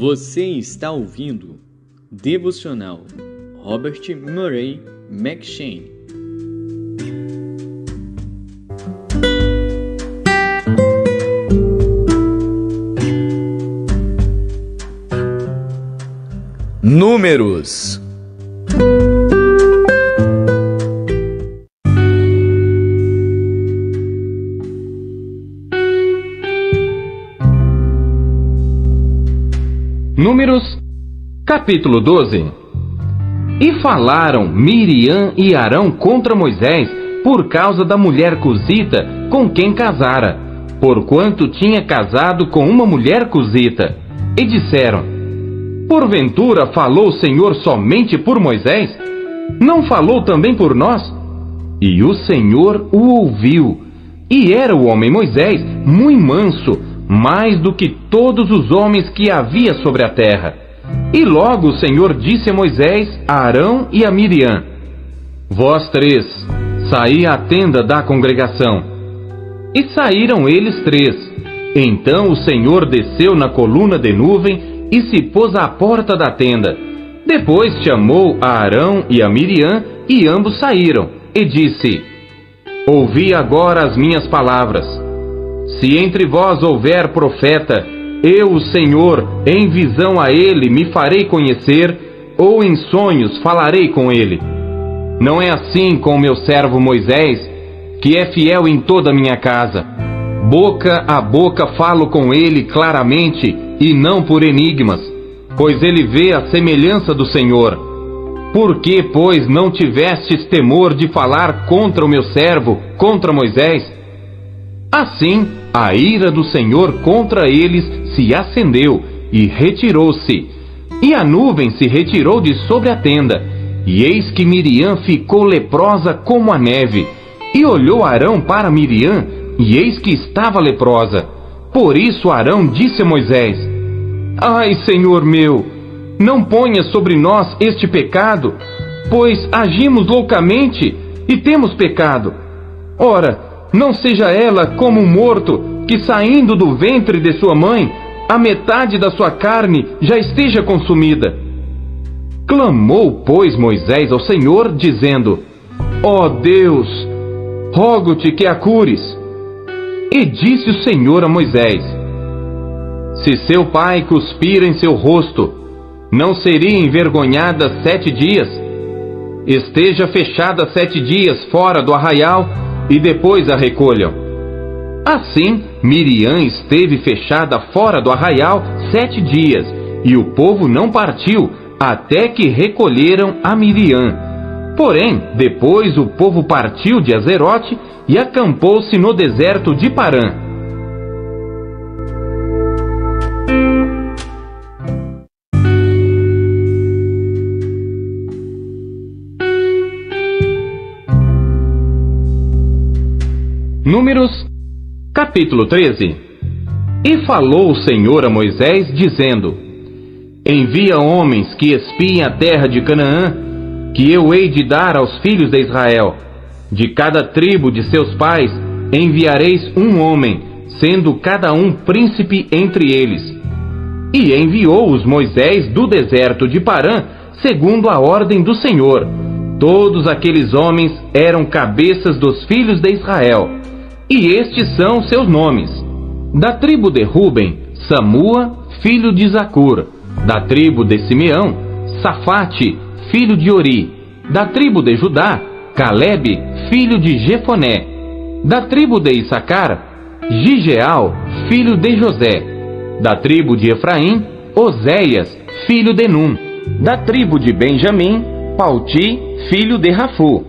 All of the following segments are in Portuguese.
Você está ouvindo Devocional Robert Murray M'Cheyne. Números. Números, capítulo 12. E falaram Miriam e Arão contra Moisés por causa da mulher cusita com quem casara, porquanto tinha casado com uma mulher cusita. E disseram: porventura falou o Senhor somente por Moisés? Não falou também por nós? E o Senhor o ouviu. E era o homem Moisés muito manso, mais do que todos os homens que havia sobre a terra. E logo o Senhor disse a Moisés, a Arão e a Miriam: vós três, saí à tenda da congregação. E saíram eles três. Então o Senhor desceu na coluna de nuvem e se pôs à porta da tenda. Depois chamou a Arão e a Miriam, e ambos saíram, e disse: ouvi agora as minhas palavras. Se entre vós houver profeta, eu, o Senhor, em visão a ele me farei conhecer, ou em sonhos falarei com ele. Não é assim com o meu servo Moisés, que é fiel em toda a minha casa. Boca a boca falo com ele claramente, e não por enigmas, pois ele vê a semelhança do Senhor. Por que, pois, não tivestes temor de falar contra o meu servo, contra Moisés? Assim, a ira do Senhor contra eles se acendeu e retirou-se. E a nuvem se retirou de sobre a tenda. E eis que Miriam ficou leprosa como a neve. E olhou Arão para Miriam, e eis que estava leprosa. Por isso Arão disse a Moisés: ai, Senhor meu, não ponha sobre nós este pecado, pois agimos loucamente e temos pecado. Ora, não seja ela como um morto, que saindo do ventre de sua mãe, a metade da sua carne já esteja consumida. Clamou, pois, Moisés ao Senhor, dizendo: ó Deus, rogo-te que a cures. E disse o Senhor a Moisés: se seu pai cuspir em seu rosto, não seria envergonhada 7 dias? Esteja fechada 7 dias fora do arraial, e depois a recolham. Assim, Miriam esteve fechada fora do arraial 7 dias, e o povo não partiu, até que recolheram a Miriam. Porém, depois o povo partiu de Azerote e acampou-se no deserto de Parã. Números, capítulo 13. E falou o Senhor a Moisés, dizendo: envia homens que espiem a terra de Canaã, que eu hei de dar aos filhos de Israel. De cada tribo de seus pais enviareis um homem, sendo cada um príncipe entre eles. E enviou-os Moisés do deserto de Parã, segundo a ordem do Senhor. Todos aqueles homens eram cabeças dos filhos de Israel. E estes são seus nomes: da tribo de Ruben, Samua, filho de Zacur; da tribo de Simeão, Safate, filho de Ori; da tribo de Judá, Calebe, filho de Jefoné; da tribo de Issacar, Gigeal, filho de José; da tribo de Efraim, Oséias, filho de Num; da tribo de Benjamim, Palti, filho de Rafu;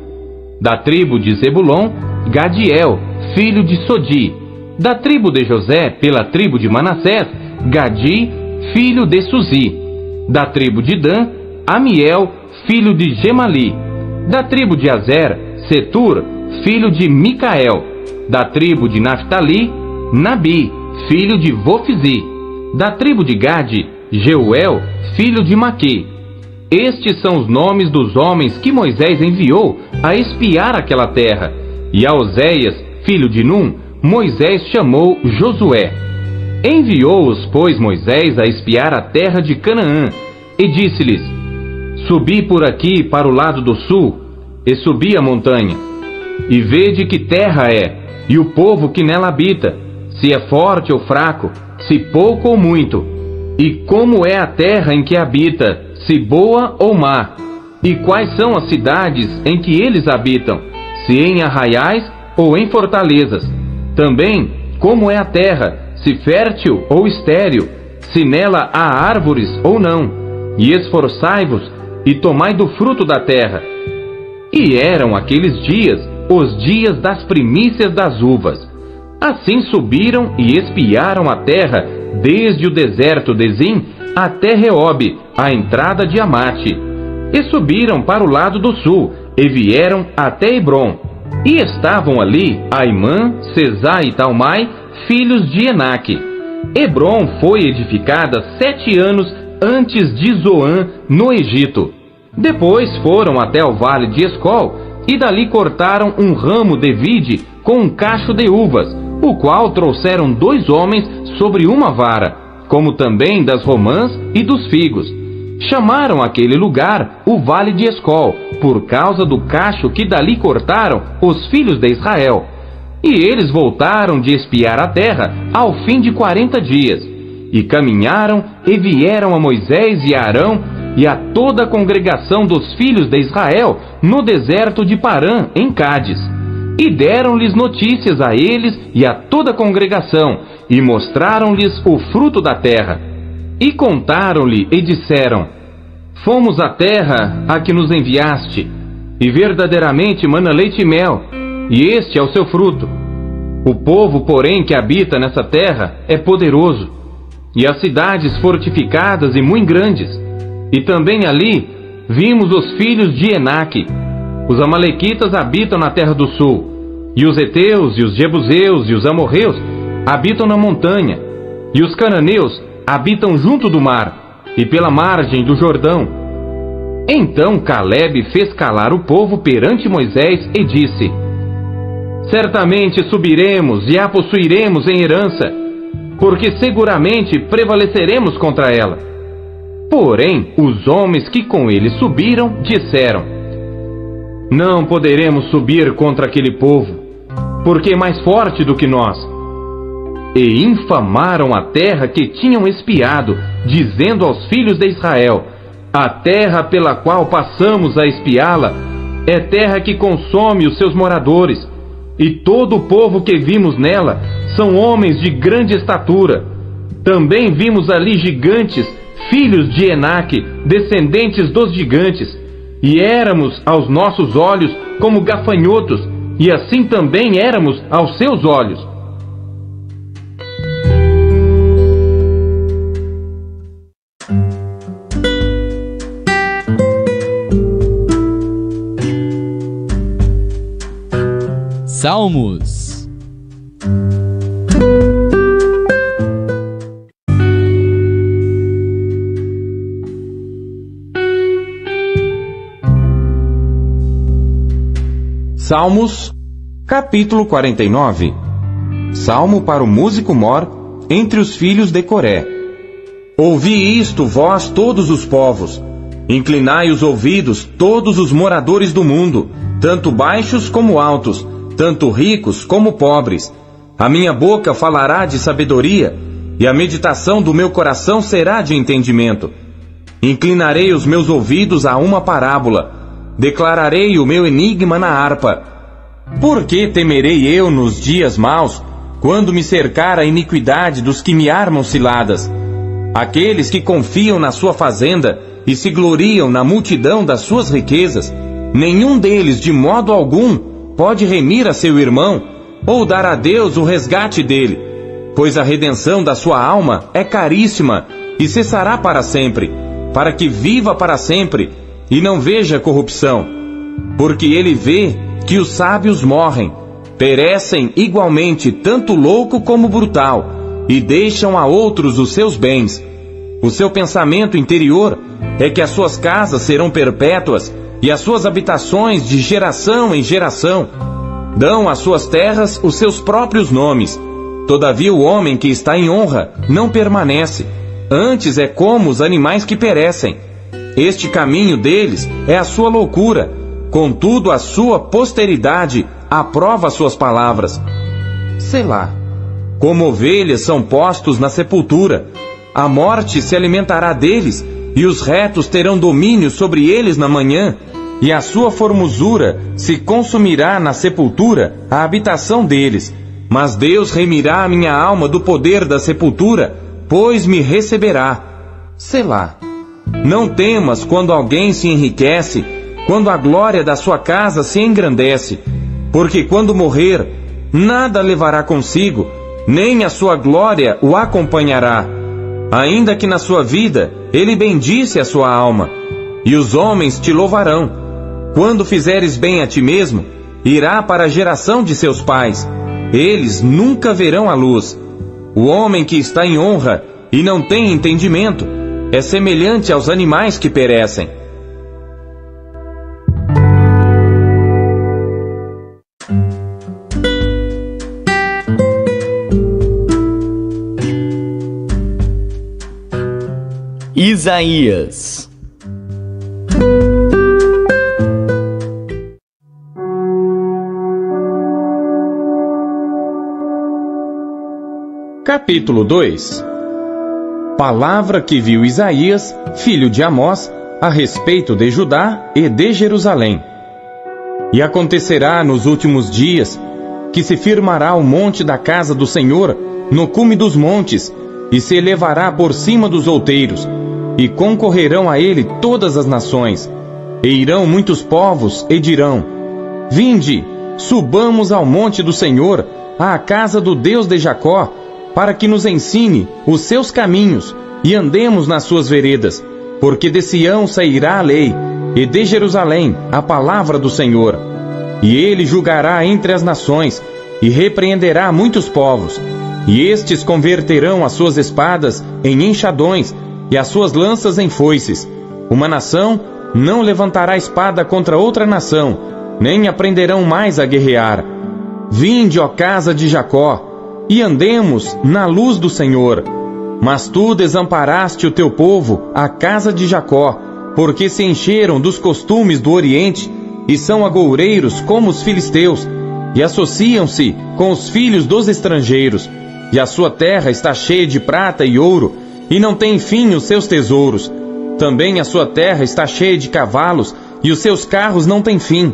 da tribo de Zebulon, Gadiel, filho de Sodi; da tribo de José, pela tribo de Manassés, Gadi, filho de Suzi; da tribo de Dan, Amiel, filho de Gemali; da tribo de Azer, Setur, filho de Micael; da tribo de Naphtali, Nabi, filho de Vofzi; da tribo de Gade, Jeuel, filho de Maqui. Estes são os nomes dos homens que Moisés enviou a espiar aquela terra. E a Oséias, filho de Num, Moisés chamou Josué. Enviou-os, pois, Moisés a espiar a terra de Canaã, e disse-lhes: Subi por aqui para o lado do sul, e subi a montanha, e vede que terra é, e o povo que nela habita, se é forte ou fraco, se pouco ou muito, e como é a terra em que habita, se boa ou má, e quais são as cidades em que eles habitam, se em arraiais ou em fortalezas. Também, como é a terra, se fértil ou estéril, se nela há árvores ou não, e esforçai-vos e tomai do fruto da terra. E eram aqueles dias os dias das primícias das uvas. Assim subiram e espiaram a terra, desde o deserto de Zim até Reobe, a entrada de Amate. E subiram para o lado do sul, e vieram até Hebrom. E estavam ali Aimã, Sesá e Talmai, filhos de Enaque. Hebrom foi edificada 7 anos antes de Zoã, no Egito. Depois foram até o vale de Escol, e dali cortaram um ramo de vide com um cacho de uvas, o qual trouxeram 2 homens sobre uma vara, como também das romãs e dos figos. Chamaram aquele lugar o Vale de Escol, por causa do cacho que dali cortaram os filhos de Israel. E eles voltaram de espiar a terra ao fim de 40 dias. E caminharam e vieram a Moisés e a Arão e a toda a congregação dos filhos de Israel no deserto de Parã, em Cádiz. E deram-lhes notícias a eles e a toda a congregação, e mostraram-lhes o fruto da terra. E contaram-lhe e disseram: Fomos à terra a que nos enviaste, e verdadeiramente mana leite e mel, e este é o seu fruto. O povo, porém, que habita nessa terra é poderoso, e as cidades fortificadas e muito grandes. E também ali vimos os filhos de Enaque. Os amalequitas habitam na terra do sul, e os heteus, e os jebuseus, e os amorreus habitam na montanha, e os cananeus habitam junto do mar, e pela margem do Jordão. Então Calebe fez calar o povo perante Moisés e disse: Certamente subiremos e a possuiremos em herança, porque seguramente prevaleceremos contra ela. Porém, os homens que com ele subiram disseram: Não poderemos subir contra aquele povo, porque é mais forte do que nós. E infamaram a terra que tinham espiado, dizendo aos filhos de Israel: A terra pela qual passamos a espiá-la é terra que consome os seus moradores, e todo o povo que vimos nela são homens de grande estatura. Também vimos ali gigantes, filhos de Enaque, descendentes dos gigantes, e éramos aos nossos olhos como gafanhotos, e assim também éramos aos seus olhos. Salmos. Salmos, capítulo 49. Salmo para o músico mor entre os filhos de Coré. Ouvi isto, vós todos os povos. Inclinai os ouvidos, todos os moradores do mundo, tanto baixos como altos, tanto ricos como pobres. A minha boca falará de sabedoria, e a meditação do meu coração será de entendimento. Inclinarei os meus ouvidos a uma parábola, declararei o meu enigma na harpa. Por que temerei eu nos dias maus, quando me cercar a iniquidade dos que me armam ciladas? Aqueles que confiam na sua fazenda e se gloriam na multidão das suas riquezas, nenhum deles de modo algum pode remir a seu irmão, ou dar a Deus o resgate dele, pois a redenção da sua alma é caríssima e cessará para sempre, para que viva para sempre e não veja corrupção. Porque ele vê que os sábios morrem, perecem igualmente tanto louco como brutal, e deixam a outros os seus bens. O seu pensamento interior é que as suas casas serão perpétuas, e as suas habitações de geração em geração. Dão às suas terras os seus próprios nomes, Todavia o homem que está em honra não permanece, antes é como os animais que perecem. Este caminho deles é a sua loucura, contudo a sua posteridade aprova suas palavras. Selá. Como ovelhas são postos na sepultura, a morte se alimentará deles, e os retos terão domínio sobre eles na manhã, e a sua formosura se consumirá na sepultura, a habitação deles. Mas Deus remirá a minha alma do poder da sepultura, pois me receberá. Selá. Não temas quando alguém se enriquece, quando a glória da sua casa se engrandece, porque quando morrer, nada levará consigo, nem a sua glória o acompanhará. Ainda que na sua vida ele bendisse a sua alma, e os homens te louvarão. Quando fizeres bem a ti mesmo, irá para a geração de seus pais. Eles nunca verão a luz. O homem que está em honra e não tem entendimento é semelhante aos animais que perecem. Isaías. Capítulo 2. Palavra que viu Isaías, filho de Amós, a respeito de Judá e de Jerusalém. E acontecerá nos últimos dias, que se firmará o monte da casa do Senhor no cume dos montes, e se elevará por cima dos outeiros, e concorrerão a ele todas as nações. E irão muitos povos, e dirão: Vinde, subamos ao monte do Senhor, à casa do Deus de Jacó, para que nos ensine os seus caminhos, e andemos nas suas veredas. Porque de Sião sairá a lei, e de Jerusalém a palavra do Senhor. E ele julgará entre as nações, e repreenderá muitos povos. E estes converterão as suas espadas em enxadões, e as suas lanças em foices. Uma nação não levantará espada contra outra nação, nem aprenderão mais a guerrear. Vinde, ó casa de Jacó, e andemos na luz do Senhor. Mas tu desamparaste o teu povo, a casa de Jacó, porque se encheram dos costumes do Oriente, e são agoureiros como os filisteus, e associam-se com os filhos dos estrangeiros. E a sua terra está cheia de prata e ouro, e não tem fim os seus tesouros. Também a sua terra está cheia de cavalos, e os seus carros não têm fim.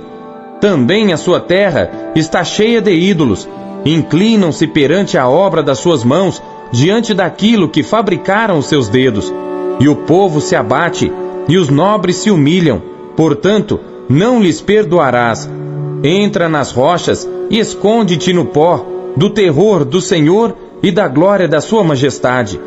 Também a sua terra está cheia de ídolos. Inclinam-se perante a obra das suas mãos, diante daquilo que fabricaram os seus dedos. E o povo se abate, e os nobres se humilham. Portanto, não lhes perdoarás. Entra nas rochas e esconde-te no pó, do terror do Senhor e da glória da sua majestade.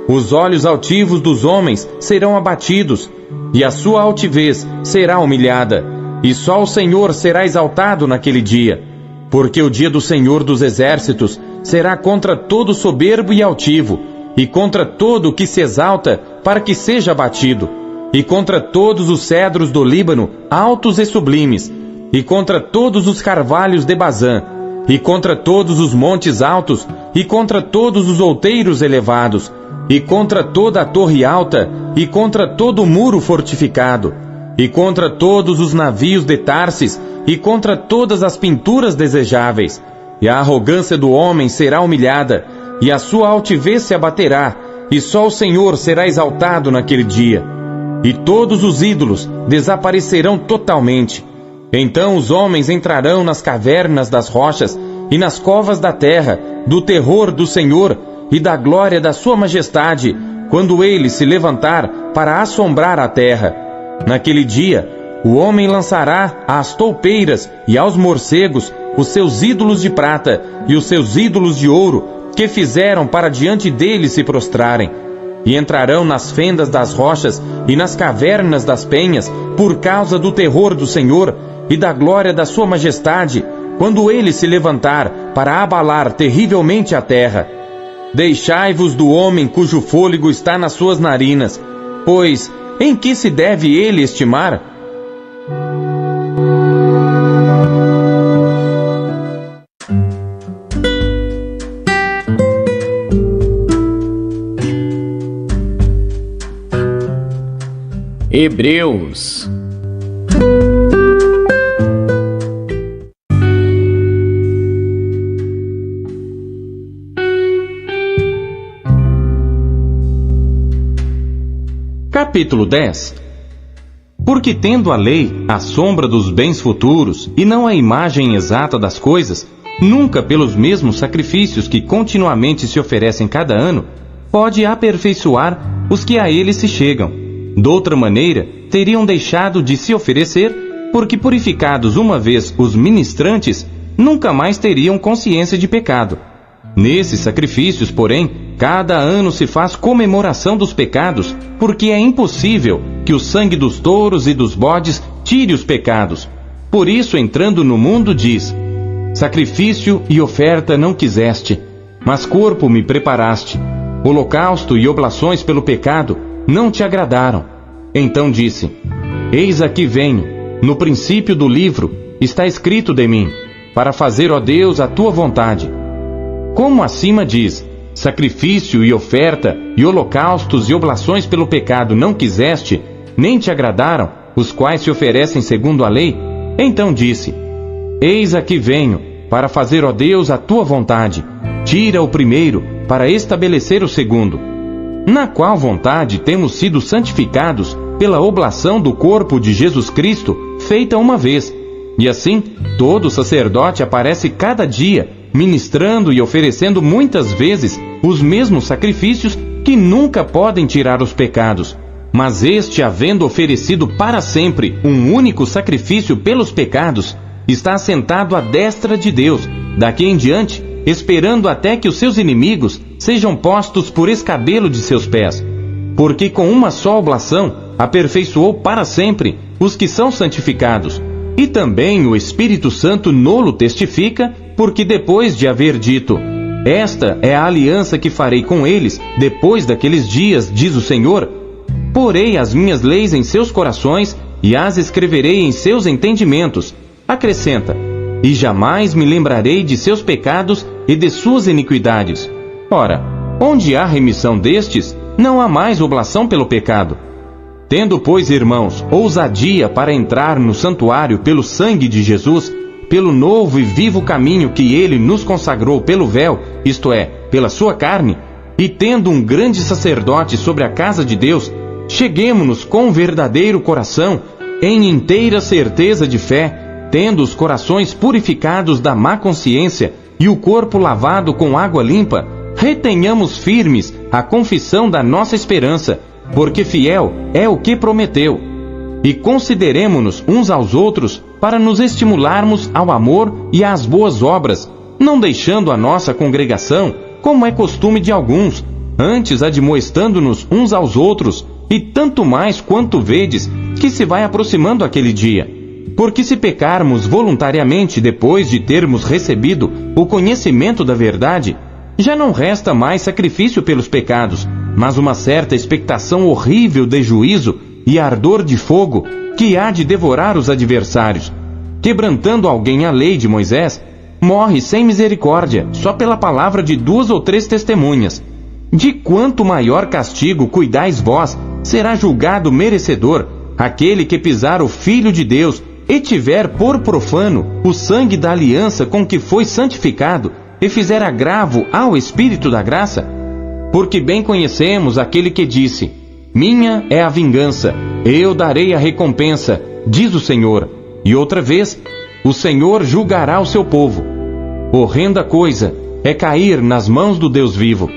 Os olhos altivos dos homens serão abatidos, e a sua altivez será humilhada, e só o Senhor será exaltado naquele dia. Porque o dia do Senhor dos exércitos será contra todo soberbo e altivo, e contra todo o que se exalta para que seja abatido, e contra todos os cedros do Líbano, altos e sublimes, e contra todos os carvalhos de Bazã, e contra todos os montes altos, e contra todos os outeiros elevados, e contra toda a torre alta, e contra todo o muro fortificado, e contra todos os navios de Tarsis, e contra todas as pinturas desejáveis. E a arrogância do homem será humilhada, e a sua altivez se abaterá, e só o Senhor será exaltado naquele dia. E todos os ídolos desaparecerão totalmente. Então os homens entrarão nas cavernas das rochas e nas covas da terra, do terror do Senhor e da glória da sua majestade, quando ele se levantar para assombrar a terra. Naquele dia, o homem lançará às toupeiras e aos morcegos os seus ídolos de prata e os seus ídolos de ouro, que fizeram para diante dele se prostrarem. E entrarão nas fendas das rochas e nas cavernas das penhas, por causa do terror do Senhor e da glória da sua majestade, quando ele se levantar para abalar terrivelmente a terra. Deixai-vos do homem cujo fôlego está nas suas narinas, pois em que se deve ele estimar? Hebreus. Capítulo 10. Porque tendo a lei a sombra dos bens futuros e não a imagem exata das coisas, nunca pelos mesmos sacrifícios que continuamente se oferecem cada ano, pode aperfeiçoar os que a ele se chegam. Doutra maneira, teriam deixado de se oferecer, porque purificados uma vez os ministrantes, nunca mais teriam consciência de pecado. Nesses sacrifícios, porém, cada ano se faz comemoração dos pecados, porque é impossível que o sangue dos touros e dos bodes tire os pecados. Por isso, entrando no mundo, diz: sacrifício e oferta não quiseste, mas corpo me preparaste. Holocausto e oblações pelo pecado não te agradaram. Então disse: eis aqui venho, no princípio do livro está escrito de mim, para fazer, ó Deus, a tua vontade. Como acima diz: sacrifício e oferta e holocaustos e oblações pelo pecado não quiseste, nem te agradaram, os quais se oferecem segundo a lei, então disse: eis aqui venho, para fazer, ó Deus, a tua vontade. Tira o primeiro, para estabelecer o segundo. Na qual vontade temos sido santificados pela oblação do corpo de Jesus Cristo, feita uma vez. E assim, todo sacerdote aparece cada dia, ministrando e oferecendo muitas vezes os mesmos sacrifícios que nunca podem tirar os pecados. Mas este, havendo oferecido para sempre um único sacrifício pelos pecados, está assentado à destra de Deus, daqui em diante, esperando até que os seus inimigos sejam postos por escabelo de seus pés. Porque com uma só oblação aperfeiçoou para sempre os que são santificados. E também o Espírito Santo nolo testifica, porque depois de haver dito: esta é a aliança que farei com eles depois daqueles dias, diz o Senhor, porei as minhas leis em seus corações e as escreverei em seus entendimentos. Acrescenta: e jamais me lembrarei de seus pecados e de suas iniquidades. Ora, onde há remissão destes, não há mais oblação pelo pecado. Tendo, pois, irmãos, ousadia para entrar no santuário pelo sangue de Jesus, pelo novo e vivo caminho que ele nos consagrou pelo véu, isto é, pela sua carne, e tendo um grande sacerdote sobre a casa de Deus, cheguemo-nos com verdadeiro coração, em inteira certeza de fé, tendo os corações purificados da má consciência e o corpo lavado com água limpa, retenhamos firmes a confissão da nossa esperança, porque fiel é o que prometeu. E consideremo-nos uns aos outros para nos estimularmos ao amor e às boas obras, não deixando a nossa congregação, como é costume de alguns, antes admoestando-nos uns aos outros, e tanto mais quanto vedes que se vai aproximando aquele dia. Porque se pecarmos voluntariamente depois de termos recebido o conhecimento da verdade, já não resta mais sacrifício pelos pecados, mas uma certa expectação horrível de juízo e ardor de fogo que há de devorar os adversários. Quebrantando alguém a lei de Moisés, morre sem misericórdia, só pela palavra de 2 ou 3 testemunhas. De quanto maior castigo cuidais vós, será julgado merecedor aquele que pisar o Filho de Deus e tiver por profano o sangue da aliança com que foi santificado, e fizer agravo ao Espírito da graça? Porque bem conhecemos aquele que disse: minha é a vingança, eu darei a recompensa, diz o Senhor. E outra vez, o Senhor julgará o seu povo. Horrenda coisa é cair nas mãos do Deus vivo.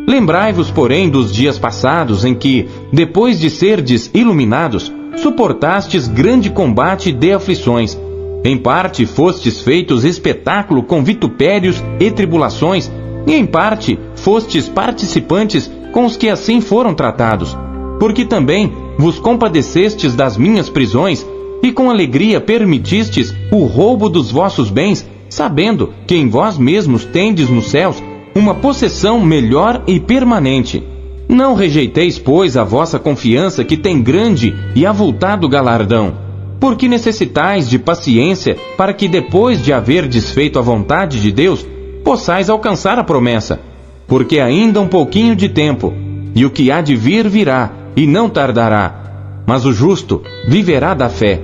Lembrai-vos, porém, dos dias passados em que, depois de serdes iluminados, suportastes grande combate de aflições. Em parte fostes feitos espetáculo com vitupérios e tribulações, e em parte fostes participantes com os que assim foram tratados. Porque também vos compadecestes das minhas prisões, e com alegria permitistes o roubo dos vossos bens, sabendo que em vós mesmos tendes nos céus uma possessão melhor e permanente. Não rejeiteis, pois, a vossa confiança, que tem grande e avultado galardão. Porque necessitais de paciência, para que depois de haver desfeito a vontade de Deus, possais alcançar a promessa. Porque ainda um pouquinho de tempo, e o que há de vir virá, e não tardará. mas o justo viverá da fé.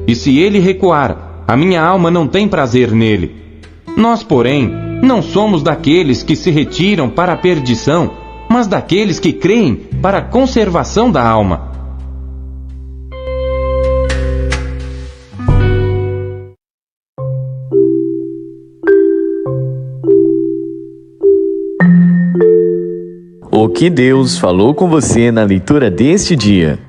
E se ele recuar, a minha alma não tem prazer nele. Nós, porém, não somos daqueles que se retiram para a perdição, mas daqueles que creem para a conservação da alma. O que Deus falou com você na leitura deste dia?